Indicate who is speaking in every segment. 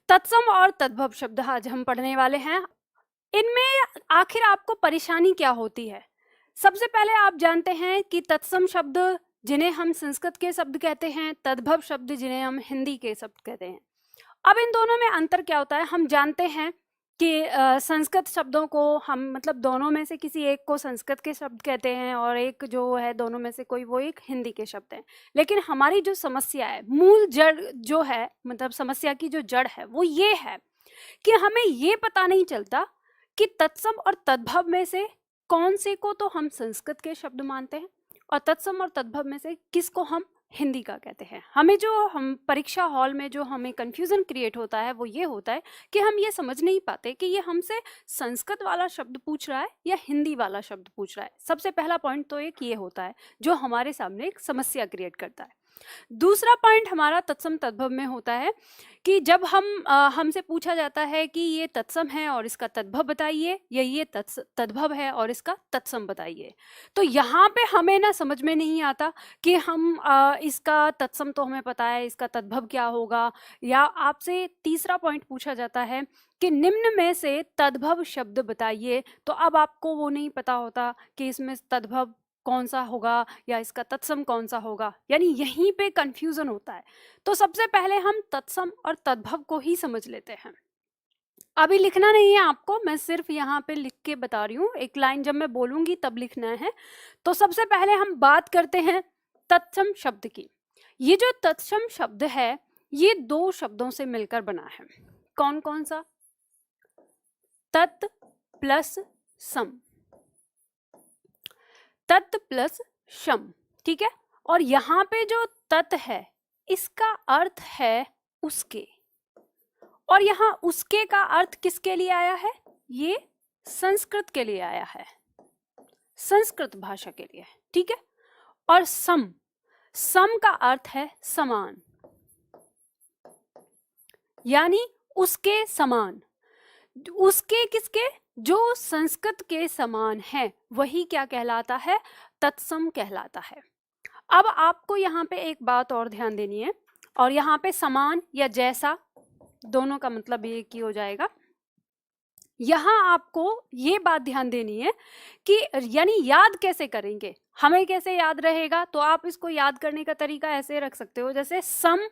Speaker 1: तत्सम और तद्भव शब्द आज हम पढ़ने वाले हैं। इनमें आखिर आपको परेशानी क्या होती है? सबसे पहले आप जानते हैं कि तत्सम शब्द जिन्हें हम संस्कृत के शब्द कहते हैं, तद्भव शब्द जिन्हें हम हिंदी के शब्द कहते हैं। अब इन दोनों में अंतर क्या होता है? हम जानते हैं कि संस्कृत शब्दों को हम मतलब दोनों में से किसी एक को संस्कृत के शब्द कहते हैं और एक जो है दोनों में से कोई वो एक हिंदी के शब्द हैं। लेकिन हमारी जो समस्या है, मूल जड़ जो है, मतलब समस्या की जो जड़ है वो ये है कि हमें ये पता नहीं चलता कि तत्सम और तद्भव में से कौन से को तो हम संस्कृत के शब्द मानते हैं और तत्सम और तद्भव में से किसको हम हिंदी का कहते हैं। हमें जो हम परीक्षा हॉल में जो हमें कंफ्यूजन क्रिएट होता है वो ये होता है कि हम ये समझ नहीं पाते कि ये हमसे संस्कृत वाला शब्द पूछ रहा है या हिंदी वाला शब्द पूछ रहा है। सबसे पहला पॉइंट तो एक ये होता है जो हमारे सामने एक समस्या क्रिएट करता है। दूसरा पॉइंट हमारा तत्सम तद्भव में होता है कि जब हमसे पूछा जाता है कि ये तत्सम है और इसका तद्भव बताइए, या ये तद्भव है और इसका तत्सम बताइए, तो यहाँ पे हमें ना समझ में नहीं आता कि हम इसका तत्सम तो हमें पता है, इसका तद्भव क्या होगा। या आपसे तीसरा पॉइंट पूछा जाता है कि निम्न में से तद्भव शब्द बताइए, तो अब आपको वो नहीं पता होता कि इसमें तद्भव कौन सा होगा या इसका तत्सम कौन सा होगा, यानी यहीं पे कंफ्यूजन होता है। तो सबसे पहले हम तत्सम और तद्भव को ही समझ लेते हैं। अभी लिखना नहीं है आपको, मैं सिर्फ यहाँ पे लिख के बता रही हूँ, एक लाइन जब मैं बोलूंगी तब लिखना है। तो सबसे पहले हम बात करते हैं तत्सम शब्द की। ये जो तत्सम शब्द है ये दो शब्दों से मिलकर बना है। कौन कौन सा? तत् प्लस सम, तत् प्लस शम, ठीक है। और यहाँ पे जो तत् है इसका अर्थ है उसके, और यहाँ उसके का अर्थ किसके लिए आया है? ये संस्कृत के लिए आया है, संस्कृत भाषा के लिए, ठीक है। और सम, सम का अर्थ है समान, यानी उसके समान। उसके किसके? जो संस्कृत के समान है वही क्या कहलाता है? तत्सम कहलाता है। अब आपको यहाँ पे एक बात और ध्यान देनी है, और यहाँ पे समान या जैसा दोनों का मतलब एक ही हो जाएगा। यहाँ आपको ये बात ध्यान देनी है कि यानी याद कैसे करेंगे, हमें कैसे याद रहेगा? तो आप इसको याद करने का तरीका ऐसे रख सकते हो जैसे सम,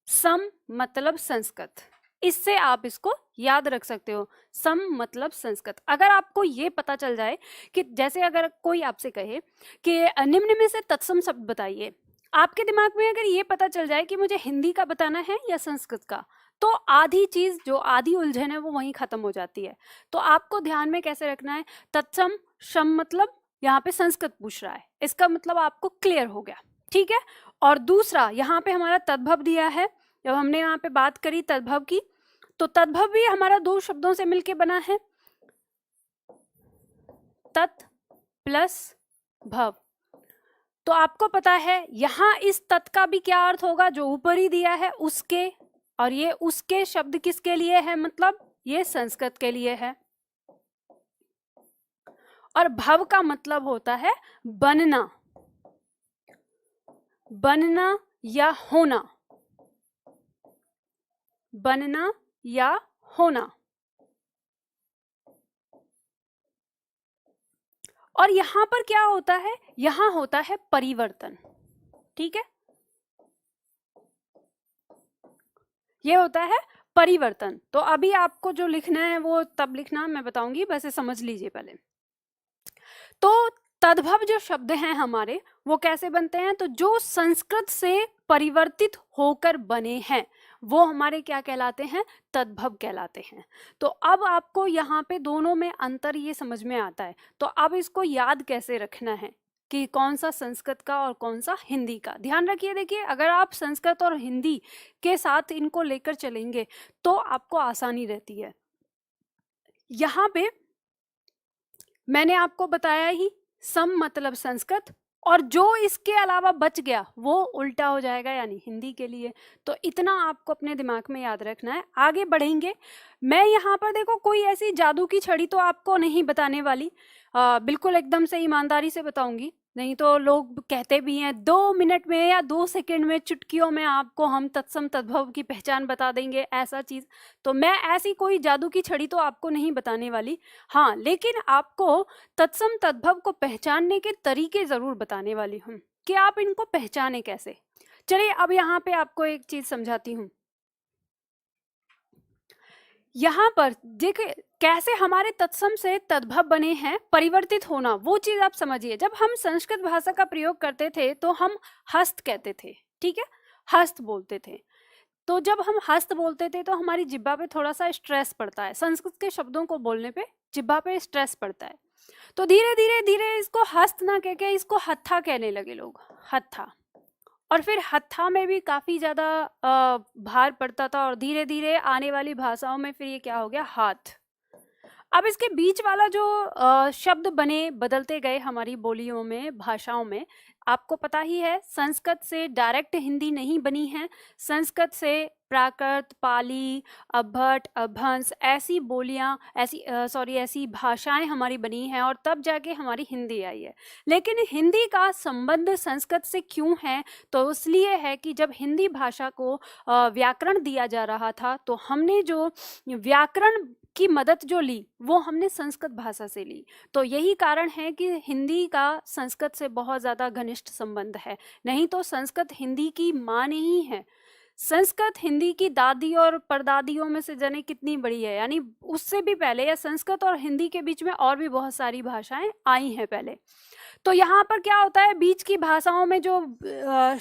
Speaker 1: सम मतलब संस्कृत, इससे आप इसको याद रख सकते हो। सम मतलब संस्कृत। अगर आपको ये पता चल जाए कि जैसे अगर कोई आपसे कहे कि निम्न में से तत्सम शब्द बताइए, आपके दिमाग में अगर ये पता चल जाए कि मुझे हिंदी का बताना है या संस्कृत का, तो आधी चीज जो आधी उलझन है वो वहीं खत्म हो जाती है। तो आपको ध्यान में कैसे रखना है? तत्सम शम मतलब यहाँ पे संस्कृत पूछ रहा है, इसका मतलब आपको क्लियर हो गया, ठीक है। और दूसरा यहाँ पे हमारा तद्भव दिया है। जब हमने यहाँ पे बात करी तद्भव की, तो तद्भव भी हमारा दो शब्दों से मिलके बना है, तत् प्लस भव। तो आपको पता है यहाँ इस तत् का भी क्या अर्थ होगा? जो ऊपर ही दिया है उसके, और ये उसके शब्द किसके लिए है? मतलब ये संस्कृत के लिए है। और भव का मतलब होता है बनना, बनना या होना, बनना या होना। और यहां पर क्या होता है? यहां होता है परिवर्तन, ठीक है। ये होता है परिवर्तन। तो अभी आपको जो लिखना है वो तब लिखना, मैं बताऊंगी, वैसे समझ लीजिए पहले। तो तद्भव जो शब्द हैं हमारे वो कैसे बनते हैं? तो जो संस्कृत से परिवर्तित होकर बने हैं वो हमारे क्या कहलाते हैं? तद्भव कहलाते हैं। तो अब आपको यहाँ पे दोनों में अंतर ये समझ में आता है। तो अब इसको याद कैसे रखना है कि कौन सा संस्कृत का और कौन सा हिंदी का? ध्यान रखिए, देखिए अगर आप संस्कृत और हिंदी के साथ इनको लेकर चलेंगे तो आपको आसानी रहती है। यहाँ पे मैंने आपको बताया ही, सम मतलब संस्कृत, और जो इसके अलावा बच गया वो उल्टा हो जाएगा यानी हिंदी के लिए। तो इतना आपको अपने दिमाग में याद रखना है। आगे बढ़ेंगे, मैं यहाँ पर देखो कोई ऐसी जादू की छड़ी तो आपको नहीं बताने वाली, बिल्कुल एकदम से ईमानदारी से बताऊंगी। नहीं तो लोग कहते भी हैं 2 मिनट में या 2 सेकंड में, चुटकियों में आपको हम तत्सम तद्भव की पहचान बता देंगे, ऐसा चीज। तो मैं ऐसी कोई जादू की छड़ी तो आपको नहीं बताने वाली, हाँ, लेकिन आपको तत्सम तद्भव को पहचानने के तरीके जरूर बताने वाली हूँ कि आप इनको पहचाने कैसे। चलिए अब यहाँ पे आपको एक चीज समझाती हूँ। यहाँ पर देखिए कैसे हमारे तत्सम से तद्भव बने हैं, परिवर्तित होना, वो चीज आप समझिए। जब हम संस्कृत भाषा का प्रयोग करते थे तो हम हस्त कहते थे, ठीक है, हस्त बोलते थे। तो जब हम हस्त बोलते थे तो हमारी जिह्वा पे थोड़ा सा स्ट्रेस पड़ता है, संस्कृत के शब्दों को बोलने पे जिह्वा पे स्ट्रेस पड़ता है। तो धीरे धीरे धीरे इसको हस्त ना कह के इसको हत्था कहने लगे लोग, हत्था। और फिर हत्था में भी काफी ज्यादा भार पड़ता था, और धीरे धीरे आने वाली भाषाओं में फिर ये क्या हो गया, हाथ। अब इसके बीच वाला जो शब्द बने बदलते गए हमारी बोलियों में, भाषाओं में, आपको पता ही है संस्कृत से डायरेक्ट हिंदी नहीं बनी है। संस्कृत से प्राकृत, पाली, अभट, अभ्रंश ऐसी बोलियां, ऐसी भाषाएं हमारी बनी हैं, और तब जाके हमारी हिंदी आई है। लेकिन हिंदी का संबंध संस्कृत से क्यों है, तो इसलिए है कि जब हिंदी भाषा को व्याकरण दिया जा रहा था तो हमने जो व्याकरण की मदद जो ली वो हमने संस्कृत भाषा से ली। तो यही कारण है कि हिंदी का संस्कृत से बहुत ज़्यादा घनिष्ठ संबंध है, नहीं तो संस्कृत हिंदी की माँ नहीं है। संस्कृत हिंदी की दादी और परदादियों में से जाने कितनी बड़ी है, यानी उससे भी पहले, या संस्कृत और हिंदी के बीच में और भी बहुत सारी भाषाएं आई हैं पहले। तो यहाँ पर क्या होता है, बीच की भाषाओं में जो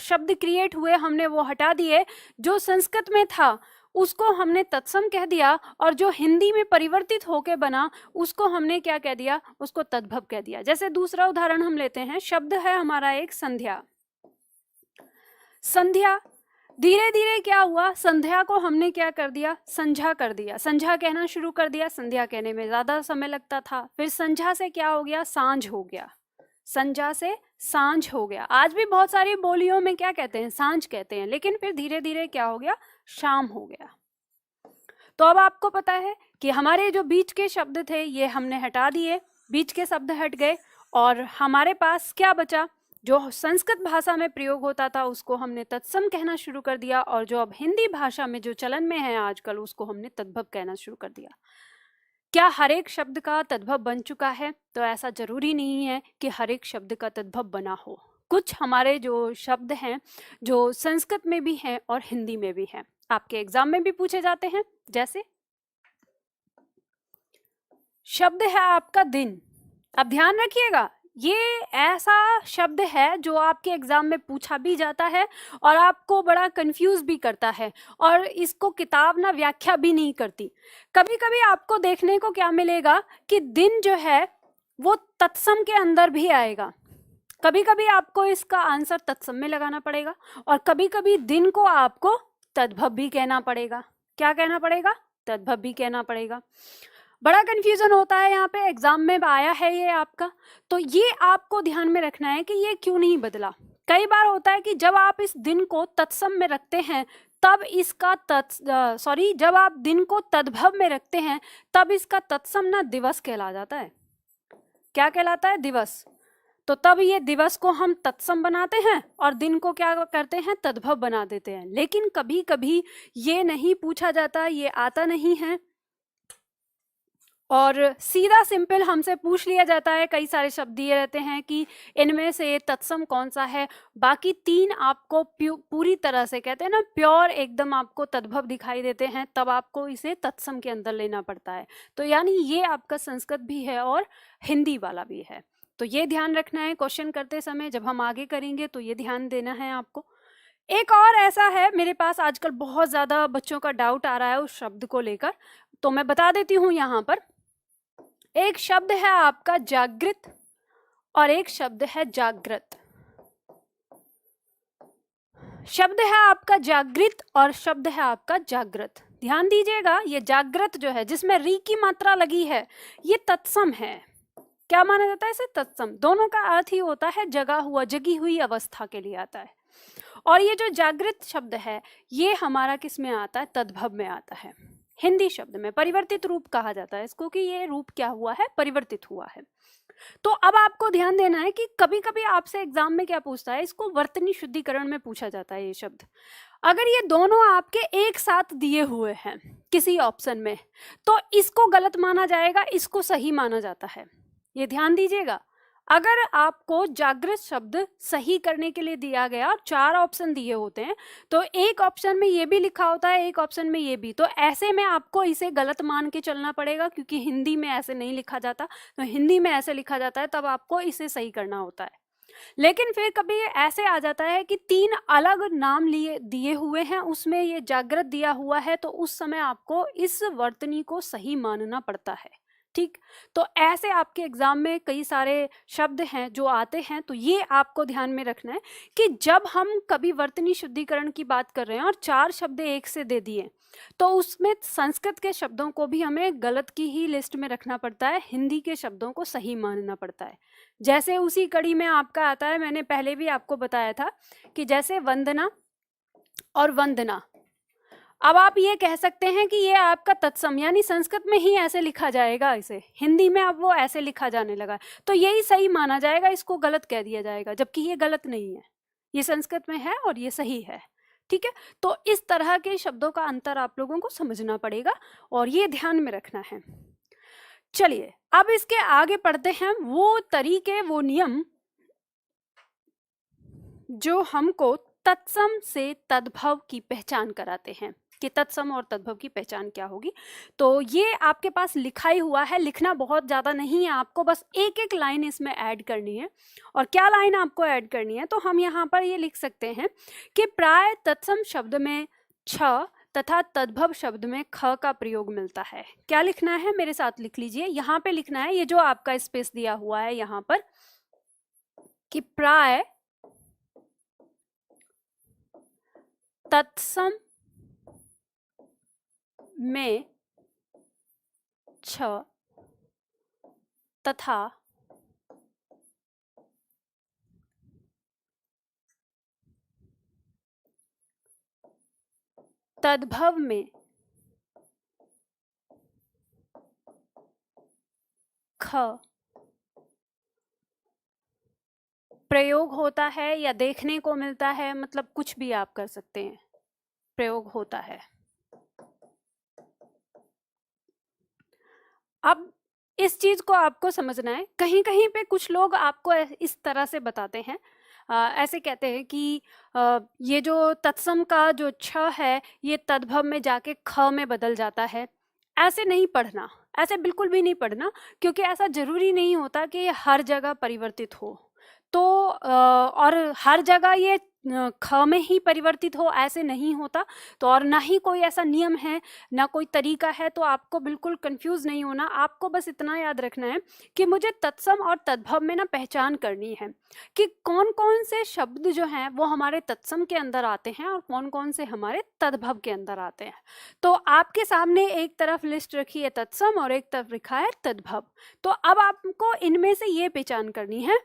Speaker 1: शब्द क्रिएट हुए हमने वो हटा दिए, जो संस्कृत में था उसको हमने तत्सम कह दिया, और जो हिंदी में परिवर्तित होके बना उसको हमने क्या कह दिया, उसको तद्भव कह दिया। जैसे दूसरा उदाहरण हम लेते हैं, शब्द है हमारा एक संध्या। संध्या, धीरे धीरे क्या हुआ, संध्या को हमने क्या कर दिया, संझा कर दिया, संझा कहना शुरू कर दिया। संध्या कहने में ज्यादा समय लगता था, फिर संझा से क्या हो गया, सांझ हो गया, संझा से सांझ हो गया। आज भी बहुत सारी बोलियों में क्या कहते हैं, सांझ कहते हैं, लेकिन फिर धीरे धीरे क्या हो गया, शाम हो गया। तो अब आपको पता है कि हमारे जो बीच के शब्द थे ये हमने हटा दिए, बीच के शब्द हट गए, और हमारे पास क्या बचा, जो संस्कृत भाषा में प्रयोग होता था उसको हमने तत्सम कहना शुरू कर दिया, और जो अब हिंदी भाषा में जो चलन में है आजकल उसको हमने तद्भव कहना शुरू कर दिया। क्या हर एक शब्द का तद्भव बन चुका है? तो ऐसा जरूरी नहीं है कि हर एक शब्द का तद्भव बना हो। कुछ हमारे जो शब्द हैं जो संस्कृत में भी हैं और हिंदी में भी हैं, आपके एग्जाम में भी पूछे जाते हैं। जैसे शब्द है आपका दिन, अब ध्यान रखिएगा ये ऐसा शब्द है जो आपके एग्जाम में पूछा भी जाता है और आपको बड़ा कंफ्यूज भी करता है, और इसको किताब ना व्याख्या भी नहीं करती। कभी कभी आपको देखने को क्या मिलेगा कि दिन जो है वो तत्सम के अंदर भी आएगा, कभी कभी आपको इसका आंसर तत्सम में लगाना पड़ेगा, और कभी कभी दिन को आपको तद्भव भी कहना पड़ेगा। क्या कहना पड़ेगा? तद्भव भी कहना पड़ेगा। बड़ा कंफ्यूजन होता है यहाँ पे, एग्जाम में आया है ये आपका, तो ये आपको ध्यान में रखना है कि ये क्यों नहीं बदला। कई बार होता है कि जब आप इस दिन को तत्सम में रखते हैं तब इसका जब आप दिन को तद्भव में रखते हैं तब इसका तत्सम ना दिवस कहला जाता है। क्या कहलाता है? दिवस। तो तब ये दिवस को हम तत्सम बनाते हैं और दिन को क्या करते हैं, तद्भव बना देते हैं। लेकिन कभी कभी ये नहीं पूछा जाता, ये आता नहीं है, और सीधा सिंपल हमसे पूछ लिया जाता है। कई सारे शब्द दिए रहते हैं कि इनमें से तत्सम कौन सा है, बाकी 3 आपको पूरी तरह से, कहते हैं ना प्योर, एकदम आपको तद्भव दिखाई देते हैं, तब आपको इसे तत्सम के अंदर लेना पड़ता है। तो यानी ये आपका संस्कृत भी है और हिंदी वाला भी है। तो ये ध्यान रखना है क्वेश्चन करते समय, जब हम आगे करेंगे तो ये ध्यान देना है आपको। एक और ऐसा है, मेरे पास आजकल बहुत ज्यादा बच्चों का डाउट आ रहा है उस शब्द को लेकर, तो मैं बता देती हूँ यहाँ पर। एक शब्द है आपका जागृत और एक शब्द है जागृत। शब्द है आपका जागृत और शब्द है आपका जागृत। ध्यान दीजिएगा, ये जागृत जो है जिसमें री की मात्रा लगी है ये तत्सम है। क्या माना जाता है इसे? तत्सम। दोनों का अर्थ ही होता है जगा हुआ, जगी हुई अवस्था के लिए आता है। और ये जो जागृत शब्द है ये हमारा किस में आता है? तद्भव में आता है। हिंदी शब्द में परिवर्तित रूप कहा जाता है इसको, कि ये रूप क्या हुआ है? परिवर्तित हुआ है। तो अब आपको ध्यान देना है कि कभी कभी आपसे एग्जाम में क्या पूछता है, इसको वर्तनी शुद्धिकरण में पूछा जाता है ये शब्द। अगर ये दोनों आपके एक साथ दिए हुए हैं किसी ऑप्शन में, तो इसको गलत माना जाएगा, इसको सही माना जाता है। ये ध्यान दीजिएगा। अगर आपको जागृत शब्द सही करने के लिए दिया गया और 4 ऑप्शन दिए होते हैं, तो एक ऑप्शन में ये भी लिखा होता है, एक ऑप्शन में ये भी, तो ऐसे में आपको इसे गलत मान के चलना पड़ेगा, क्योंकि हिंदी में ऐसे नहीं लिखा जाता। तो हिंदी में ऐसे लिखा जाता है, तब आपको इसे सही करना होता है। लेकिन फिर कभी ऐसे आ जाता है कि 3 अलग नाम लिए दिए हुए हैं, उसमें ये जागृत दिया हुआ है, तो उस समय आपको इस वर्तनी को सही मानना पड़ता है। ठीक, तो ऐसे आपके एग्जाम में कई सारे शब्द हैं जो आते हैं, तो ये आपको ध्यान में रखना है कि जब हम कभी वर्तनी शुद्धिकरण की बात कर रहे हैं और 4 शब्द एक से दे दिए, तो उसमें संस्कृत के शब्दों को भी हमें गलत की ही लिस्ट में रखना पड़ता है, हिंदी के शब्दों को सही मानना पड़ता है। जैसे उसी कड़ी में आपका आता है, मैंने पहले भी आपको बताया था कि जैसे वंदना और वंदना, अब आप ये कह सकते हैं कि ये आपका तत्सम, यानी संस्कृत में ही ऐसे लिखा जाएगा, इसे हिंदी में अब वो ऐसे लिखा जाने लगा, तो यही सही माना जाएगा, इसको गलत कह दिया जाएगा, जबकि ये गलत नहीं है, ये संस्कृत में है और ये सही है। ठीक है, तो इस तरह के शब्दों का अंतर आप लोगों को समझना पड़ेगा और ये ध्यान में रखना है। चलिए अब इसके आगे पढ़ते हैं वो तरीके, वो नियम जो हमको तत्सम से तद्भव की पहचान कराते हैं कि तत्सम और तद्भव की पहचान क्या होगी। तो ये आपके पास लिखा ही हुआ है, लिखना बहुत ज़्यादा नहीं है, आपको बस एक एक लाइन इसमें ऐड करनी है। और क्या लाइन आपको ऐड करनी है, तो हम यहाँ पर ये लिख सकते हैं कि प्राय तत्सम शब्द में छ तथा तद्भव शब्द में ख का प्रयोग मिलता है। क्या लिखना है, मेरे साथ लिख लीजिए, यहाँ पे लिखना है, ये जो आपका स्पेस दिया हुआ है यहाँ पर, कि प्राय तत्सम में छ तथा तद्भव में ख प्रयोग होता है या देखने को मिलता है, मतलब कुछ भी आप कर सकते हैं, प्रयोग होता है। अब इस चीज को आपको समझना है, कहीं कहीं पे कुछ लोग आपको इस तरह से बताते हैं, ऐसे कहते हैं कि ये जो तत्सम का जो छ है ये तद्भव में जाके ख में बदल जाता है। ऐसे नहीं पढ़ना, ऐसे बिल्कुल भी नहीं पढ़ना, क्योंकि ऐसा जरूरी नहीं होता कि ये हर जगह परिवर्तित हो, तो और हर जगह ये ख में ही परिवर्तित हो, ऐसे नहीं होता। तो और ना ही कोई ऐसा नियम है, ना कोई तरीका है, तो आपको बिल्कुल कंफ्यूज नहीं होना। आपको बस इतना याद रखना है कि मुझे तत्सम और तद्भव में ना पहचान करनी है कि कौन कौन से शब्द जो हैं वो हमारे तत्सम के अंदर आते हैं और कौन कौन से हमारे तद्भव के अंदर आते हैं। तो आपके सामने एक तरफ लिस्ट रखी है तत्सम और एक तरफ लिखा है तद्भव। तो अब आपको इनमें से ये पहचान करनी है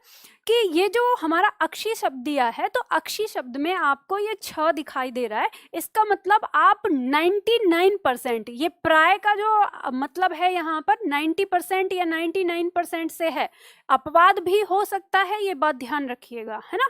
Speaker 1: कि ये जो हमारा अक्षी शब्द दिया है, तो अक्षी शब्द में आपको ये छ दिखाई दे रहा है, इसका मतलब आप 99%, ये प्राय का जो मतलब है यहाँ पर 90% या 99% से है, अपवाद भी हो सकता है, ये बात ध्यान रखिएगा, है ना।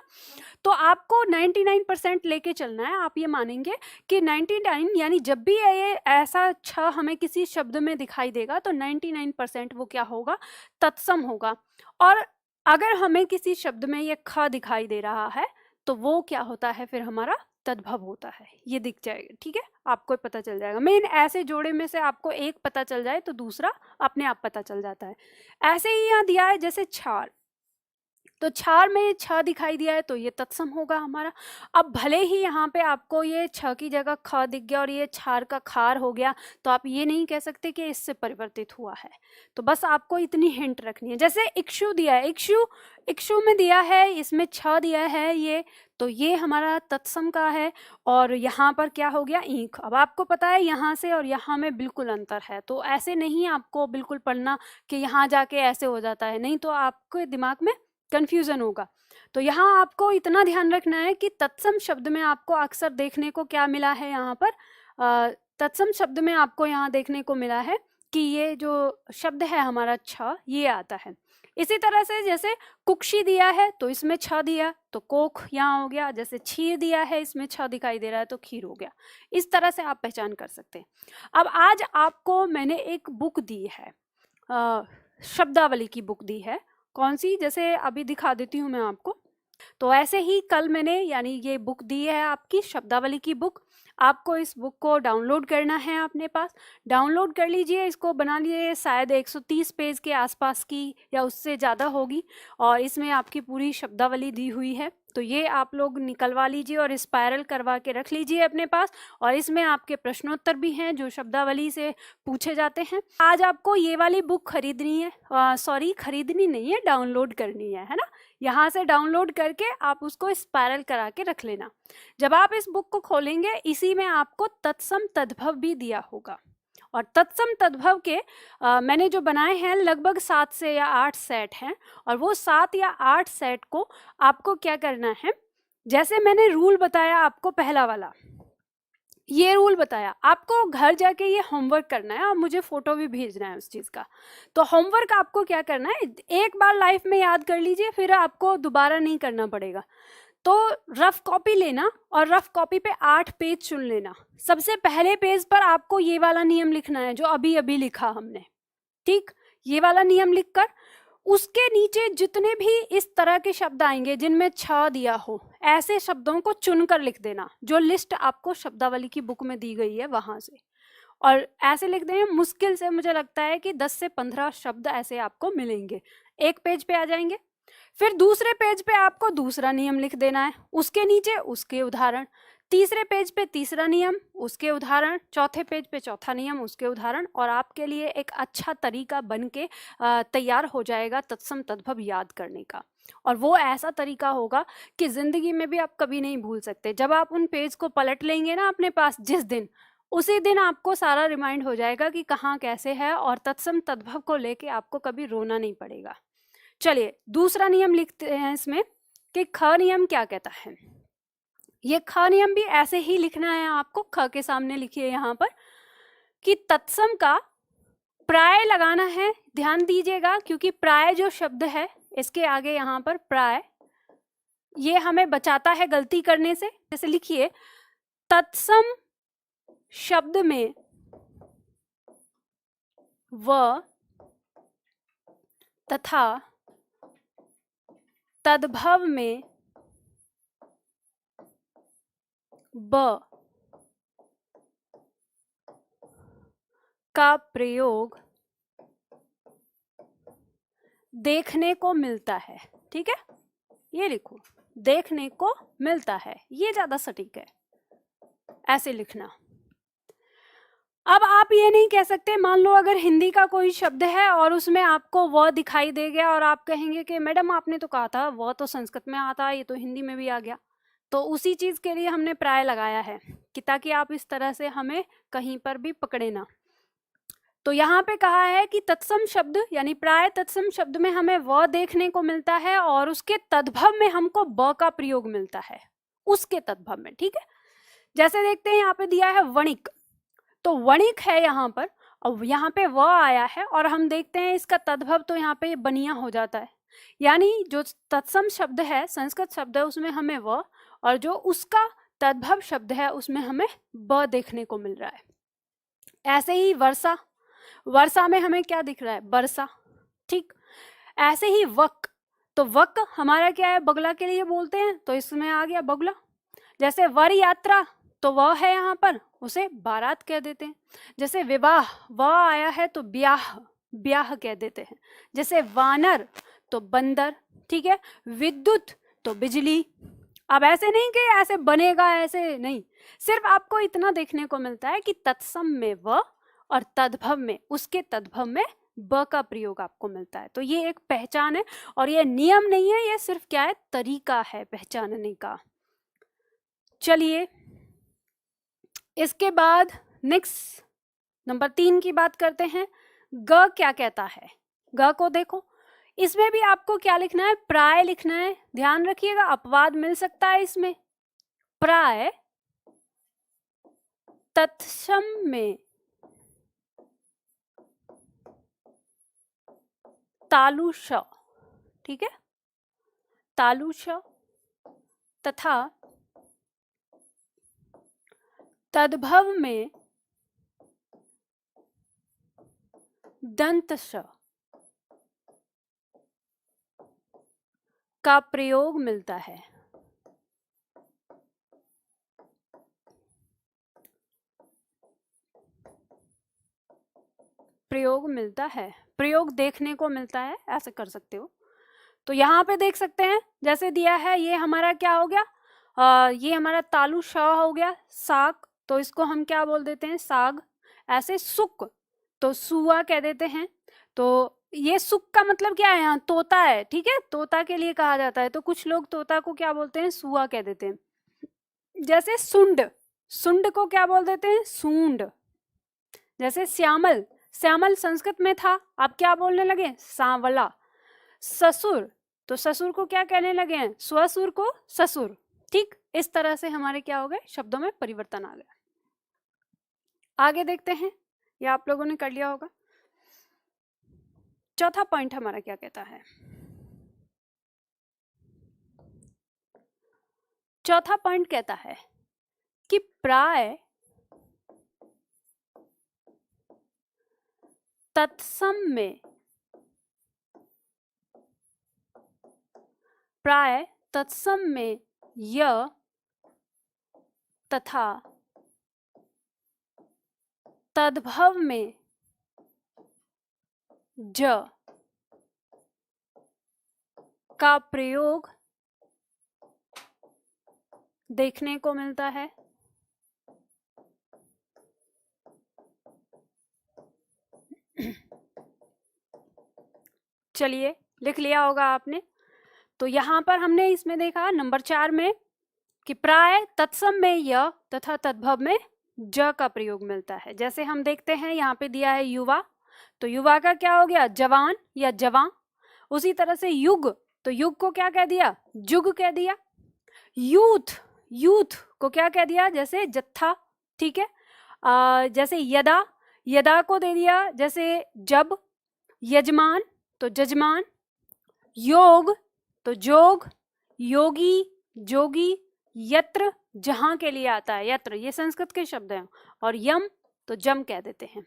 Speaker 1: तो आपको 99% लेके चलना है। आप ये मानेंगे कि 99 यानी जब भी ये ऐसा छ हमें किसी शब्द में दिखाई देगा तो 99% वो क्या होगा, तत्सम होगा। और अगर हमें किसी शब्द में ये ख दिखाई दे रहा है तो वो क्या होता है, फिर हमारा तद्भव होता है, ये दिख जाएगा। ठीक है, आपको पता चल जाएगा। मैं इन ऐसे जोड़े में से आपको एक पता चल जाए तो दूसरा अपने आप पता चल जाता है। ऐसे ही यहाँ दिया है जैसे छार, तो छार में छ दिखाई दिया है तो ये तत्सम होगा हमारा। अब भले ही यहाँ पे आपको ये छ की जगह ख दिख गया और ये छार का खार हो गया, तो आप ये नहीं कह सकते कि इससे परिवर्तित हुआ है। तो बस आपको इतनी हिंट रखनी है। जैसे इक्षु दिया है, इक्षु में दिया है, इसमें छ दिया है ये, तो ये हमारा तत्सम का है। और यहाँ पर क्या हो गया, ईंख। अब आपको पता है यहाँ से और यहाँ में बिल्कुल अंतर है, तो ऐसे नहीं आपको बिल्कुल पढ़ना कि यहाँ जाके ऐसे हो जाता है, नहीं तो आपके दिमाग में कंफ्यूजन होगा। तो यहाँ आपको इतना ध्यान रखना है कि तत्सम शब्द में आपको अक्सर देखने को क्या मिला है, यहाँ पर तत्सम शब्द में आपको यहाँ देखने को मिला है कि ये जो शब्द है हमारा छ ये आता है। इसी तरह से जैसे कुक्षी दिया है तो इसमें छ दिया तो कोख यहाँ हो गया, जैसे क्षीर दिया है इसमें छ दिखाई दे रहा है तो खीर हो गया। इस तरह से आप पहचान कर सकते हैं। अब आज आपको मैंने एक बुक दी है, शब्दावली की बुक दी है। कौन सी, जैसे अभी दिखा देती हूँ मैं आपको। तो ऐसे ही कल मैंने यानी ये बुक दी है आपकी शब्दावली की बुक। आपको इस बुक को डाउनलोड करना है, अपने पास डाउनलोड कर लीजिए, इसको बना लीजिए। शायद 130 पेज के आसपास की या उससे ज़्यादा होगी, और इसमें आपकी पूरी शब्दावली दी हुई है। तो ये आप लोग निकलवा लीजिए और स्पायरल करवा के रख लीजिए अपने पास, और इसमें आपके प्रश्नोत्तर भी हैं जो शब्दावली से पूछे जाते हैं। आज आपको ये वाली बुक खरीदनी है, सॉरी खरीदनी नहीं है, डाउनलोड करनी है ना। यहाँ से डाउनलोड करके आप उसको स्पायरल करा के रख लेना। जब आप इस बुक को खोलेंगे, इसी में आपको तत्सम तद्भव भी दिया होगा, और तत्सम तद्भव के मैंने जो बनाए हैं लगभग 7 से या 8 सेट हैं, और वो 7 या 8 सेट को आपको क्या करना है, जैसे मैंने रूल बताया आपको पहला वाला, ये रूल बताया, आपको घर जाके ये होमवर्क करना है और मुझे फोटो भी भेजना है उस चीज़ का। तो होमवर्क आपको क्या करना है, एक बार लाइफ में याद कर लीजिए, फिर आपको दोबारा नहीं करना पड़ेगा। तो रफ कॉपी लेना और रफ कॉपी पे 8 पेज चुन लेना। सबसे पहले पेज पर आपको ये वाला नियम लिखना है जो अभी अभी लिखा हमने, ठीक। ये वाला नियम लिखकर उसके नीचे जितने भी इस तरह के शब्द आएंगे जिनमें छ दिया हो, ऐसे शब्दों को चुनकर लिख देना, जो लिस्ट आपको शब्दावली की बुक में दी गई है वहां से। और ऐसे लिख दें, मुश्किल से मुझे लगता है कि 10 से 15 शब्द ऐसे आपको मिलेंगे, एक पेज पे आ जाएंगे। फिर दूसरे पेज पे आपको दूसरा नियम लिख देना है, उसके नीचे उसके उदाहरण, तीसरे पेज पे तीसरा नियम उसके उदाहरण, चौथे पेज पे चौथा नियम उसके उदाहरण, और आपके लिए एक अच्छा तरीका बन के तैयार हो जाएगा तत्सम तद्भव याद करने का। और वो ऐसा तरीका होगा कि जिंदगी में भी आप कभी नहीं भूल सकते। जब आप उन पेज को पलट लेंगे ना अपने पास जिस दिन, उसी दिन आपको सारा रिमाइंड हो जाएगा कि कहाँ कैसे है, और तत्सम तद्भव को लेके आपको कभी रोना नहीं पड़ेगा। चलिए दूसरा नियम लिखते हैं इसमें कि ख नियम क्या कहता है। ये ख नियम भी ऐसे ही लिखना है आपको, ख के सामने लिखिए यहाँ पर कि तत्सम का प्राय लगाना है। ध्यान दीजिएगा, क्योंकि प्राय जो शब्द है इसके आगे यहाँ पर प्राय, ये हमें बचाता है गलती करने से। जैसे लिखिए, तत्सम शब्द में व तथा तद्भव में ब का प्रयोग देखने को मिलता है। ठीक है, ये लिखो, देखने को मिलता है, ये ज्यादा सटीक है, ऐसे लिखना। अब आप ये नहीं कह सकते, मान लो अगर हिंदी का कोई शब्द है और उसमें आपको वह दिखाई दे गया और आप कहेंगे कि मैडम आपने तो कहा था वह तो संस्कृत में आता है, ये तो हिंदी में भी आ गया। तो उसी चीज के लिए हमने प्राय लगाया है कि ताकि आप इस तरह से हमें कहीं पर भी पकड़े ना। तो यहाँ पे कहा है कि तत्सम शब्द यानी प्राय तत्सम शब्द में हमें व देखने को मिलता है और उसके तद्भव में हमको ब का प्रयोग मिलता है, उसके तद्भव में। ठीक है, जैसे देखते हैं यहाँ पे दिया है वणिक, तो वणिक है यहाँ पर, और यहाँ पे व आया है, और हम देखते हैं इसका तद्भव तो यहाँ पे बनिया हो जाता है। यानी जो तत्सम शब्द है, संस्कृत शब्द है, उसमें हमें व, और जो उसका तद्भव शब्द है उसमें हमें ब देखने को मिल रहा है। ऐसे ही वर्षा, वर्षा में हमें क्या दिख रहा है, वर्षा। ठीक, ऐसे ही वक, तो वक हमारा क्या है, बगला के लिए बोलते हैं, तो इसमें आ गया बगला। जैसे वर यात्रा, तो वह है यहाँ पर, उसे बारात कह देते हैं। जैसे विवाह, वह आया है तो ब्याह, ब्याह कह देते हैं। जैसे वानर, तो बंदर। ठीक है, विद्युत, तो बिजली। अब ऐसे नहीं कि ऐसे बनेगा, ऐसे नहीं, सिर्फ आपको इतना देखने को मिलता है कि तत्सम में व और तद्भव में, उसके तद्भव में ब का प्रयोग आपको मिलता है। तो ये एक पहचान है, और ये नियम नहीं है, ये सिर्फ क्या है, तरीका है पहचानने का। चलिए इसके बाद नेक्स्ट नंबर 3 की बात करते हैं। ग क्या कहता है, ग को देखो, इसमें भी आपको क्या लिखना है, प्राय लिखना है। ध्यान रखिएगा, अपवाद मिल सकता है इसमें। प्राय तत्सम में तालु श, ठीक है, तालु श, तथा तद्भव में दंत श का प्रयोग मिलता है। प्रयोग मिलता है, प्रयोग देखने को मिलता है, ऐसे कर सकते हो। तो यहाँ पे देख सकते हैं जैसे दिया है, ये हमारा क्या हो गया, ये हमारा तालु श हो गया, साग, तो इसको हम क्या बोल देते हैं, साग। ऐसे सुक, तो सुआ कह देते हैं। तो ये सुक का मतलब क्या है, यहाँ तोता है, ठीक है, तोता के लिए कहा जाता है। तो कुछ लोग तोता को क्या बोलते हैं, सुआ कह देते हैं। जैसे सुंड, सुंड को क्या बोल देते हैं, सूंड। जैसे श्यामल, श्यामल संस्कृत में था, आप क्या बोलने लगे, सांवला। ससुर, तो ससुर को क्या कहने लगे हैं, स्वसुर को ससुर। ठीक, इस तरह से हमारे क्या हो गए, शब्दों में परिवर्तन आ गया। आगे देखते हैं, ये आप लोगों ने कर लिया होगा। चौथा पॉइंट हमारा क्या कहता है, चौथा पॉइंट कहता है कि प्राय तत्सम में, प्राय तत्सम में य तथा तद्भव में ज का प्रयोग देखने को मिलता है। चलिए, लिख लिया होगा आपने। तो यहाँ पर हमने इसमें देखा नंबर 4 में कि प्राय तत्सम में य तथा तद्भव में ज का प्रयोग मिलता है। जैसे हम देखते हैं यहाँ पे दिया है युवा, तो युवा का क्या हो गया, जवान या जवां। उसी तरह से युग, तो युग को क्या कह दिया, जुग कह दिया। यूथ, यूथ को क्या कह दिया, जैसे जत्था, ठीक है। जैसे यदा, यदा को दे दिया जैसे जब। यजमान, तो जजमान। योग, तो जोग, योगी, जोगी। यत्र, जहां के लिए आता है, यत्र, ये संस्कृत के शब्द हैं। और यम, तो जम कह देते हैं।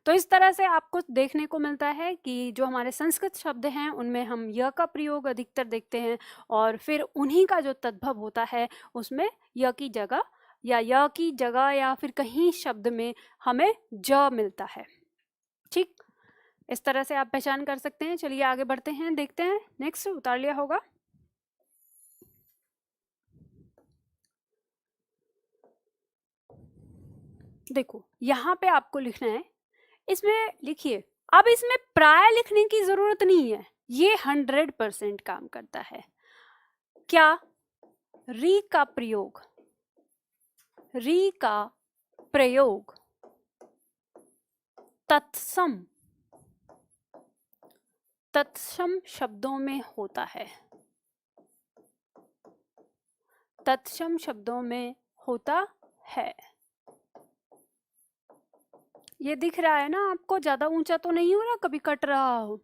Speaker 1: तो इस तरह से आपको देखने को मिलता है कि जो हमारे संस्कृत शब्द हैं उनमें हम य का प्रयोग अधिकतर देखते हैं, और फिर उन्हीं का जो तद्भव होता है उसमें य की जगह या फिर कहीं शब्द में हमें ज मिलता है। ठीक, इस तरह से आप पहचान कर सकते हैं। चलिए आगे बढ़ते हैं, देखते हैं नेक्स्ट, उतार लिया होगा। देखो यहाँ पे आपको लिखना है, इसमें लिखिए। अब इसमें प्राय लिखने की जरूरत नहीं है, ये 100% काम करता है। क्या, री का प्रयोग, री का प्रयोग तत्सम, तत्सम शब्दों में होता है, तत्सम शब्दों में होता है। ये दिख रहा है ना आपको, ज्यादा ऊंचा तो नहीं हो रहा, कभी कट रहा हो।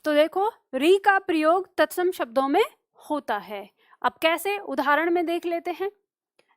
Speaker 1: तो देखो, री का प्रयोग तत्सम शब्दों में होता है। अब कैसे, उदाहरण में देख लेते हैं।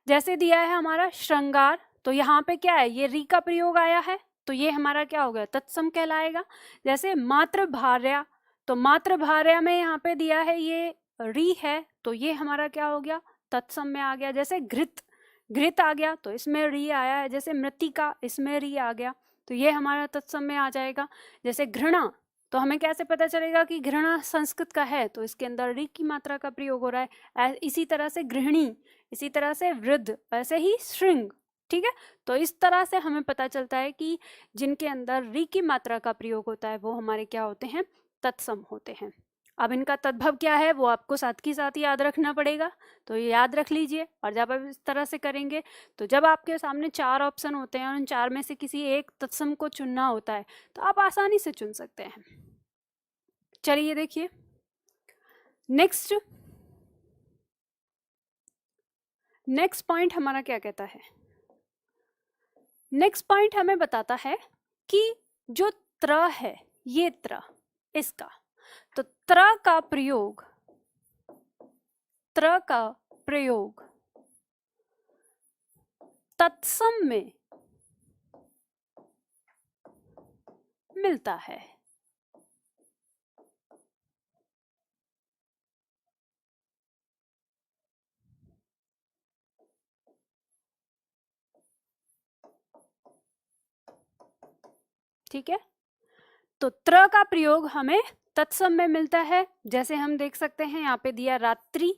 Speaker 1: जैसे दिया है हमारा श्रृंगार, तो यहाँ पे क्या है, ये री का प्रयोग आया है, तो ये हमारा क्या हो गया, तत्सम कहलाएगा। जैसे मातृ भार्या, तो मातृ भार्या में यहाँ पे दिया है ये री है, तो ये हमारा क्या हो गया, तत्सम में आ गया। जैसे घृत, घृत आ गया, तो इसमें री आया है। जैसे मृतिका, इसमें री आ गया, तो ये हमारा तत्सम में आ जाएगा। जैसे घृणा, तो हमें कैसे पता चलेगा कि घृणा संस्कृत का है, तो इसके अंदर री की मात्रा का प्रयोग हो रहा है। इसी तरह से गृहिणी, इसी तरह से वृद्ध, ऐसे ही श्रृंग, ठीक है। तो इस तरह से हमें पता चलता है कि जिनके अंदर री की मात्रा का प्रयोग होता है वो हमारे क्या होते हैं, तत्सम होते हैं। अब इनका तद्भव क्या है वो आपको साथ ही साथ याद रखना पड़ेगा, तो ये याद रख लीजिए। और जब आप इस तरह से करेंगे, तो जब आपके सामने 4 ऑप्शन होते हैं और उन 4 में से किसी एक तत्सम को चुनना होता है, तो आप आसानी से चुन सकते हैं। चलिए देखिए नेक्स्ट, नेक्स्ट पॉइंट हमारा क्या कहता है। नेक्स्ट पॉइंट हमें बताता है कि जो त्र है, ये त्र, इसका, तो त्र का प्रयोग तत्सम में मिलता है। ठीक है, तो त्र का प्रयोग हमें तत्सम में मिलता है। जैसे हम देख सकते हैं यहाँ पे दिया रात्रि,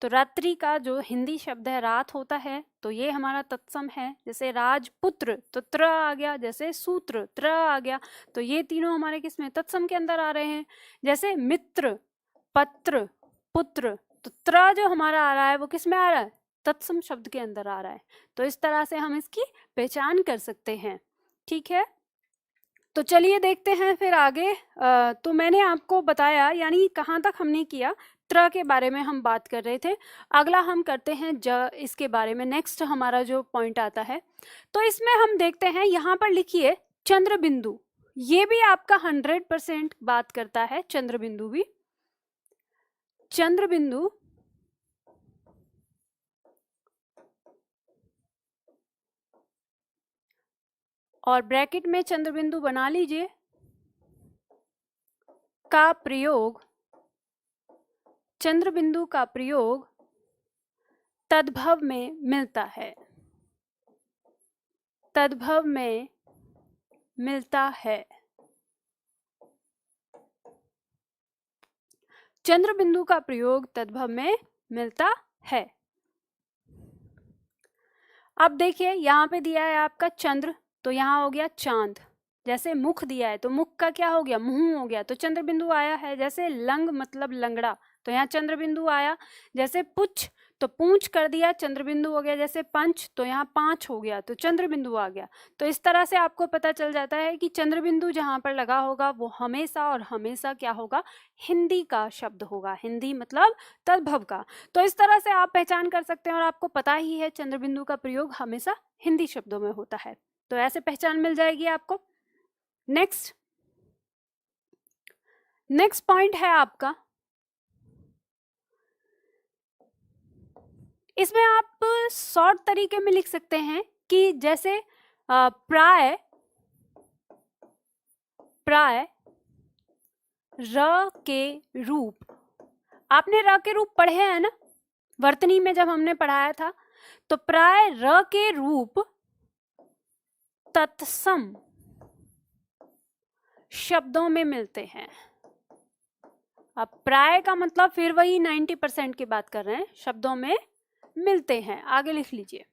Speaker 1: तो रात्रि का जो हिंदी शब्द है रात होता है, तो ये हमारा तत्सम है। जैसे राजपुत्र, तो त्र आ गया। जैसे सूत्र, त्र आ गया। तो ये तीनों हमारे किसमें, तत्सम के अंदर आ रहे हैं। जैसे मित्र, पत्र, पुत्र, तो त्र जो हमारा आ रहा है वो किस में आ रहा है, तत्सम शब्द के अंदर आ रहा है। तो इस तरह से हम इसकी पहचान कर सकते हैं। ठीक है, तो चलिए देखते हैं फिर आगे। तो मैंने आपको बताया, यानी कहाँ तक हमने किया, त्र के बारे में हम बात कर रहे थे। अगला हम करते हैं इसके बारे में, नेक्स्ट हमारा जो पॉइंट आता है, तो इसमें हम देखते हैं, यहाँ पर लिखिए चंद्र बिंदु। ये भी आपका 100% बात करता है, चंद्र बिंदु भी। चंद्र बिंदु और ब्रैकेट में चंद्र बिंदु बना लीजिए, का प्रयोग, चंद्र बिंदु का प्रयोग तद्भव में मिलता है, तद्भव में मिलता है। चंद्र बिंदु का प्रयोग तद्भव में मिलता है। अब देखिए यहाँ पे दिया है आपका चंद्र, तो यहाँ हो गया चांद। जैसे मुख दिया है, तो मुख का क्या हो गया, मुंह हो गया, तो चंद्र बिंदु आया है। जैसे लंग मतलब लंगड़ा, तो यहाँ चंद्र बिंदु आया। जैसे पुच्छ, तो पूंछ कर दिया, चंद्र बिंदु हो गया। जैसे पंच, तो यहाँ पांच हो गया, तो चंद्र बिंदु आ गया। तो इस तरह से आपको पता चल जाता है कि चंद्र बिंदु जहाँ पर लगा होगा वो हमेशा और हमेशा क्या होगा, हिंदी का शब्द होगा। हिंदी मतलब तद्भव का। तो इस तरह से आप पहचान कर सकते हैं, और आपको पता ही है चंद्र बिंदु का प्रयोग हमेशा हिंदी शब्दों में होता है। तो ऐसे पहचान मिल जाएगी आपको। नेक्स्ट पॉइंट है आपका, इसमें आप शॉर्ट तरीके में लिख सकते हैं कि जैसे प्राय, र के रूप, आपने र के रूप पढ़े हैं ना वर्तनी में जब हमने पढ़ाया था। तो प्राय र के रूप तत्सम शब्दों में मिलते हैं। अब प्राय का मतलब फिर वही 90% की बात कर रहे हैं, शब्दों में मिलते हैं। आगे लिख लीजिए,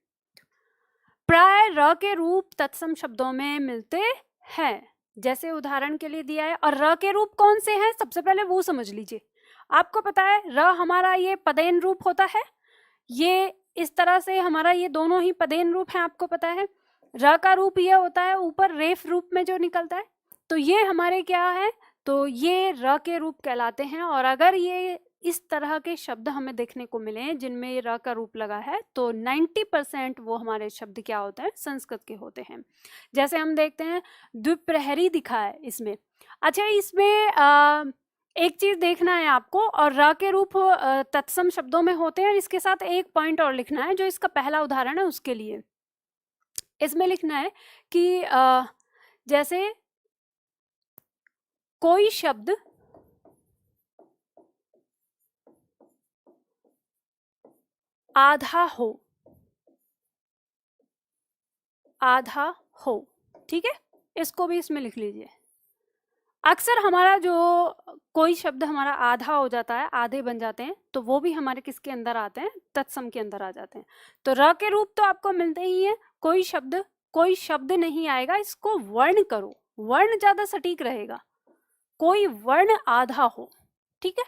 Speaker 1: प्राय र के रूप तत्सम शब्दों में मिलते हैं। जैसे उदाहरण के लिए दिया है, और र के रूप कौन से हैं, सबसे पहले वो समझ लीजिए। आपको पता है र हमारा ये पदेन रूप होता है, ये इस तरह से हमारा ये दोनों ही पदेन रूप हैं, आपको पता है। र का रूप ये होता है ऊपर रेफ रूप में जो निकलता है, तो ये हमारे क्या है, तो ये र के रूप कहलाते हैं। और अगर ये इस तरह के शब्द हमें देखने को मिले जिनमें र का रूप लगा है, तो 90% वो हमारे शब्द क्या होते हैं, संस्कृत के होते हैं। जैसे हम देखते हैं द्विप्रहरी दिखा है इसमें। अच्छा, इसमें एक चीज देखना है आपको, और र के रूप तत्सम शब्दों में होते हैं। इसके साथ एक पॉइंट और लिखना है, जो इसका पहला उदाहरण है उसके लिए। इसमें लिखना है कि जैसे कोई शब्द आधा हो, आधा हो, ठीक है, इसको भी इसमें लिख लीजिए। अक्सर हमारा जो कोई शब्द हमारा आधा हो जाता है, आधे बन जाते हैं, तो वो भी हमारे किसके अंदर आते हैं, तत्सम के अंदर आ जाते हैं। तो र के रूप तो आपको मिलते ही हैं। कोई शब्द नहीं आएगा, इसको वर्ण करो, वर्ण ज्यादा सटीक रहेगा। कोई वर्ण आधा हो, ठीक है।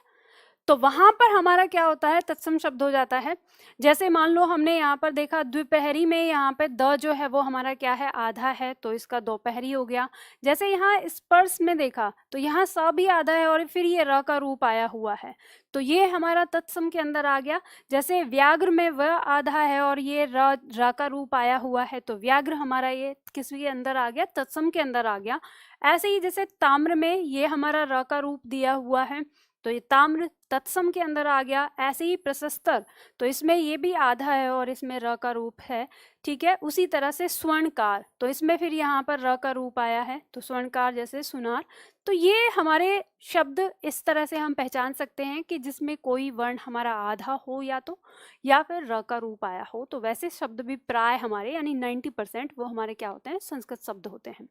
Speaker 1: तो वहां पर हमारा क्या होता है, तत्सम शब्द हो जाता है। जैसे मान लो हमने यहाँ पर देखा द्विपहरी में, यहाँ पे द जो है वो हमारा क्या है, आधा है, तो इसका दोपहरी हो गया। जैसे यहाँ स्पर्श में देखा तो यहाँ स भी आधा है और फिर ये र का रूप आया हुआ है, तो ये हमारा तत्सम के अंदर आ गया। जैसे व्याघ्र में व आधा है और ये र का रूप आया हुआ है, तो व्याघ्र हमारा ये किसके अंदर आ गया, तत्सम के अंदर आ गया। ऐसे ही जैसे ताम्र में ये हमारा र का रूप दिया हुआ है, तो ये ताम्र तत्सम के अंदर आ गया। ऐसे ही प्रशस्तर, तो इसमें ये भी आधा है और इसमें र का रूप है, ठीक है। उसी तरह से स्वर्णकार, तो इसमें फिर यहाँ पर र का रूप आया है, तो स्वर्णकार जैसे सुनार। तो ये हमारे शब्द इस तरह से हम पहचान सकते हैं कि जिसमें कोई वर्ण हमारा आधा हो या फिर र का रूप आया हो। तो वैसे शब्द भी प्राय हमारे यानी 90% वो हमारे क्या होते हैं, संस्कृत शब्द होते हैं।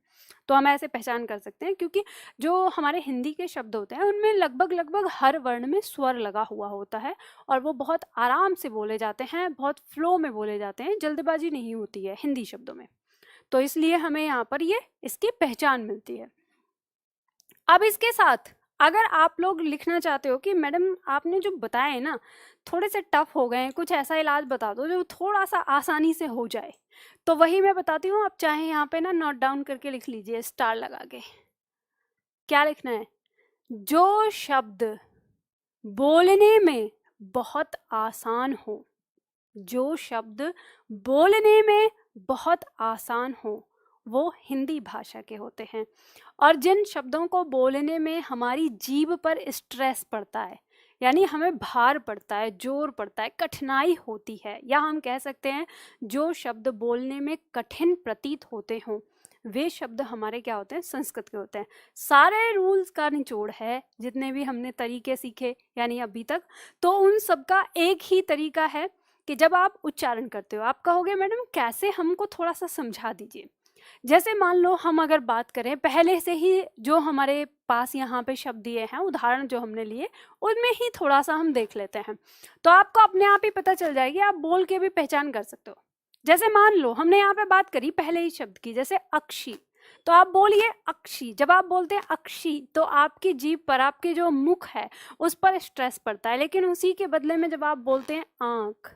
Speaker 1: तो हम ऐसे पहचान कर सकते हैं, क्योंकि जो हमारे हिंदी के शब्द होते हैं उनमें लगभग हर वर्ण में स्वर लगा हुआ होता है और वो बहुत आराम से बोले जाते हैं, बहुत फ्लो में बोले जाते हैं, जल्दबाजी नहीं होती है हिंदी शब्दों में। तो इसलिए हमें यहाँ पर ये इसकी पहचान मिलती है। अब इसके साथ अगर आप लोग लिखना चाहते हो कि मैडम आपने जो बताए ना थोड़े से टफ हो गए हैं, कुछ ऐसा इलाज बता दो जो थोड़ा सा आसानी से हो जाए, तो वही मैं बताती हूँ। आप चाहे यहाँ पे ना नोट डाउन करके लिख लीजिए स्टार लगा के। क्या लिखना है, जो शब्द बोलने में बहुत आसान हो, जो शब्द बोलने में बहुत आसान हो वो हिंदी भाषा के होते हैं। और जिन शब्दों को बोलने में हमारी जीभ पर स्ट्रेस पड़ता है, यानी हमें भार पड़ता है, जोर पड़ता है, कठिनाई होती है, या हम कह सकते हैं जो शब्द बोलने में कठिन प्रतीत होते हों, वे शब्द हमारे क्या होते हैं, संस्कृत के होते हैं। सारे रूल्स का निचोड़ है, जितने भी हमने तरीके सीखे यानी अभी तक, तो उन सब का एक ही तरीका है कि जब आप उच्चारण करते हो, आप कहोगे मैडम कैसे, हमको थोड़ा सा समझा दीजिए। जैसे मान लो हम अगर बात करें, पहले से ही जो हमारे पास यहाँ पे शब्द दिए हैं, उदाहरण जो हमने लिए, उनमें ही थोड़ा सा हम देख लेते हैं, तो आपको अपने आप ही पता चल जाएगी, आप बोल के भी पहचान कर सकते हो। जैसे मान लो हमने यहाँ पे बात करी पहले ही शब्द की, जैसे अक्षी, तो आप बोलिए अक्षी। जब आप बोलते हैं अक्षी तो आपकी जीभ पर, आपके जो मुख है उस पर स्ट्रेस पड़ता है, लेकिन उसी के बदले में जब आप बोलते हैं आंख,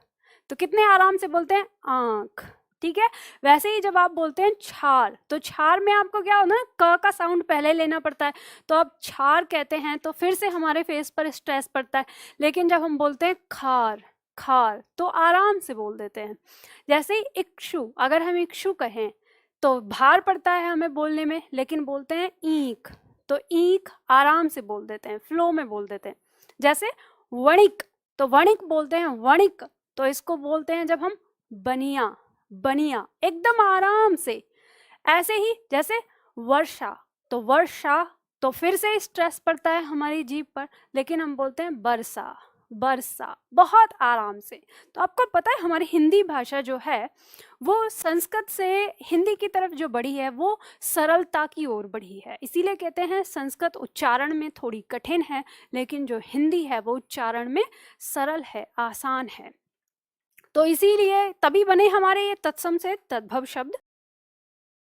Speaker 1: तो कितने आराम से बोलते हैं आंख, ठीक है। वैसे ही जब आप बोलते हैं छार, तो छार में आपको क्या होना है, क का साउंड पहले लेना पड़ता है, तो आप छार कहते हैं तो फिर से हमारे फेस पर स्ट्रेस पड़ता है। लेकिन जब हम बोलते हैं खार, खार, तो आराम से बोल देते हैं। जैसे ही इक्षु, अगर हम इक्षु कहें तो भार पड़ता है हमें बोलने में, लेकिन बोलते हैं ईख, तो ईख आराम से बोल देते हैं, फ्लो में बोल देते हैं। जैसे वणिक, तो वणिक बोलते हैं वणिक, तो इसको बोलते हैं जब हम बनिया, बनिया, एकदम आराम से। ऐसे ही जैसे वर्षा, तो वर्षा, तो फिर से स्ट्रेस पड़ता है हमारी जीभ पर, लेकिन हम बोलते हैं बरसा, बरसा, बहुत आराम से। तो आपको पता है हमारी हिंदी भाषा जो है वो संस्कृत से हिंदी की तरफ जो बढ़ी है वो सरलता की ओर बढ़ी है। इसीलिए कहते हैं संस्कृत उच्चारण में थोड़ी कठिन है, लेकिन जो हिंदी है वो उच्चारण में सरल है, आसान है। तो इसीलिए तभी बने हमारे ये तत्सम से तद्भव शब्द।